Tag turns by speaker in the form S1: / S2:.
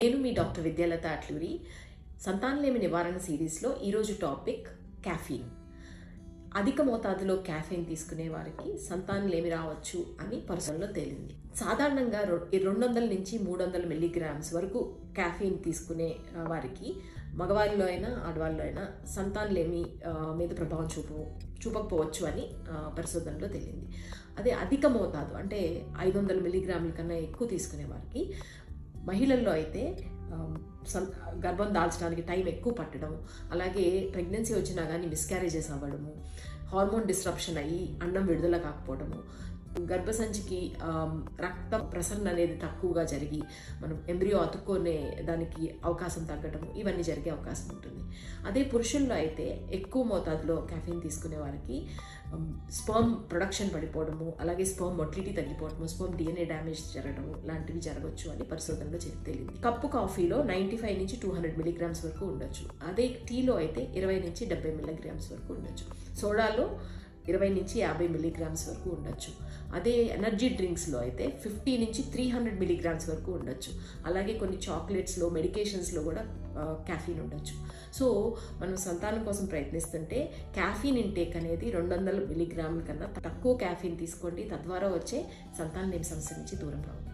S1: నేను మీ డాక్టర్ విద్యాలత అట్లూరి. సంతానలేమి నివారణ సిరీస్లో ఈరోజు టాపిక్ క్యాఫీన్. అధిక మోతాదులో క్యాఫీన్ తీసుకునే వారికి సంతానలేమి రావచ్చు అని పరిశోధనలో తేలింది. సాధారణంగా 200 నుంచి 300 మిల్లీగ్రామ్స్ వరకు క్యాఫీన్ తీసుకునే వారికి మగవారిలో అయినా ఆడవాళ్ళలో అయినా సంతానలేమి మీద ప్రభావం చూపకపోవచ్చు అని పరిశోధనలో తేలింది. అదే అధిక మోతాదు అంటే 500 మిల్లీగ్రాముల కన్నా ఎక్కువ తీసుకునే వారికి, మహిళల్లో అయితే గర్భం దాల్చడానికి టైం ఎక్కువ పట్టడం, అలాగే ప్రెగ్నెన్సీ వచ్చినా కానీ మిస్క్యారేజెస్ అవ్వడము, హార్మోన్ డిస్రప్షన్ అయ్యి అన్నం విడుదల కాకపోవడము, గర్భసంచికి రక్త ప్రసరణ అనేది తక్కువగా జరిగి మనం ఎంబ్రియో అతుక్కునే దానికి అవకాశం తగ్గడం, ఇవన్నీ జరిగే అవకాశం ఉంటుంది. అదే పురుషుల్లో అయితే ఎక్కువ మోతాదులో క్యాఫీన్ తీసుకునే వారికి స్పర్మ్ ప్రొడక్షన్ పడిపోవడము, అలాగే స్పర్మ్ మొటిలిటీ తగ్గిపోవడము, స్పర్మ్ DNA డ్యామేజ్ జరగడము లాంటివి జరగవచ్చు అని పరిశోధనలో తేలింది. కప్పు కాఫీలో 95 నుంచి 200 మిల్లీగ్రామ్స్ వరకు ఉండొచ్చు. అదే టీలో అయితే 20 నుంచి 70 మిల్లీగ్రామ్స్ వరకు ఉండొచ్చు. సోడాలో 20 నుంచి 50 మిల్లీగ్రామ్స్ వరకు ఉండొచ్చు. అదే ఎనర్జీ డ్రింక్స్లో అయితే 50 నుంచి 300 మిల్లీగ్రామ్స్ వరకు ఉండొచ్చు. అలాగే కొన్ని చాక్లెట్స్లో, మెడికేషన్స్లో కూడా క్యాఫీన్ ఉండొచ్చు. సో మనం సంతానం కోసం ప్రయత్నిస్తుంటే క్యాఫీన్ ఇంటేక్ అనేది 200 మిల్లీగ్రాముల కన్నా తక్కువ క్యాఫీన్ తీసుకోండి. తద్వారా వచ్చే సంతానలేమి సమస్య నుంచి దూరం రావాలి.